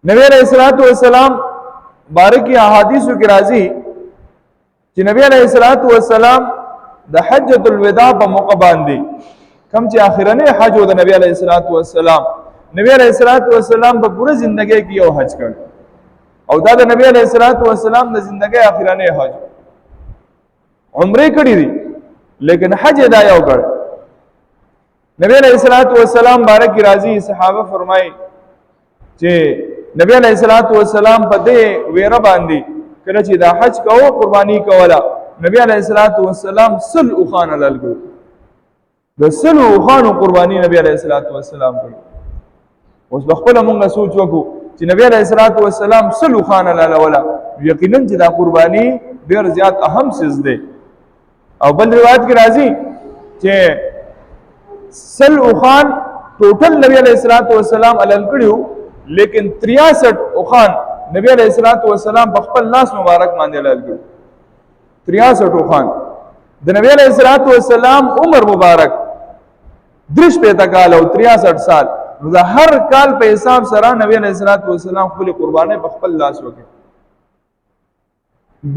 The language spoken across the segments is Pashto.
نبی علیہ الصلوۃ والسلام بارکی احادیث کی راضی چې نبی علیہ الصلوۃ والسلام د حجۃ الوداع په موقع باندې کوم چې اخرنه حج و د نبی علیہ الصلوۃ والسلام نبی علیہ الصلوۃ والسلام په پوره ژوندۍ کې یو حج کړ او دا د نبی علیہ الصلوۃ والسلام د ژوندۍ اخرنه حج عمره کړی دی لیکن حج دا یو کړ نبی علیہ الصلوۃ والسلام بارک راضی صحابه فرمای چې نبی علیہ الصلوۃ والسلام په دې ویره باندې کله چې دا حج کوو قربانی کولا نبی علیہ الصلوۃ والسلام سل اوخان لالګو د سل اوخان قربانی نبی علیہ الصلوۃ والسلام کړ اوس خپل موږ سوچ وکړو چې نبی علیہ الصلوۃ والسلام سل اوخان لاله یقینا چې دا قربانی ډیر زیات اهم څه دی او بل روایت کې راځي چې سل اوخان ټوټل نبی علیہ الصلوۃ والسلام علل کړیو لیکن 63 اوخان نبی علیہ الصلوۃ والسلام په خپل لاس مبارک باندې علل کړ 63 اوخان د نبی علیہ الصلوۃ والسلام عمر مبارک 63 کال او 63 سال دا هر کال په حساب سره نبی علیہ الصلوۃ والسلام خپل قرباني په خپل لاس وکړي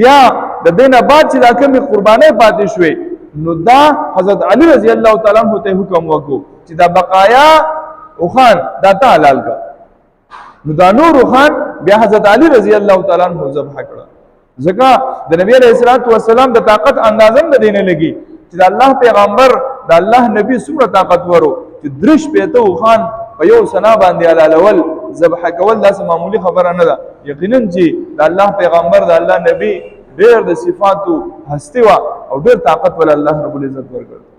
بیا د دینه بعد چې دا کومه قرباني پاتې شوې نو دا حضرت علی رضی الله تعالی عنہ ته حکم وکړو چې دا بقایا اوخان دا ته حلال کا نو دا نور اوخان بیا حضرت علی رضی الله تعالی عنہ ذبح کړه ځکه د نبی علیہ الصلوۃ والسلام د طاقت اندازم نه دینه لګي چې د الله پیغمبر د الله نبی څومره طاقت ورو چې درش پېته اوخان په یو سنا باندې علالول ذبح کول دا معمولی خبره نه ده یقینا چې د الله پیغمبر د الله نبی ډېر د صفاتو هستی وا او ډېر طاقت ول الله رب العزت ورکړ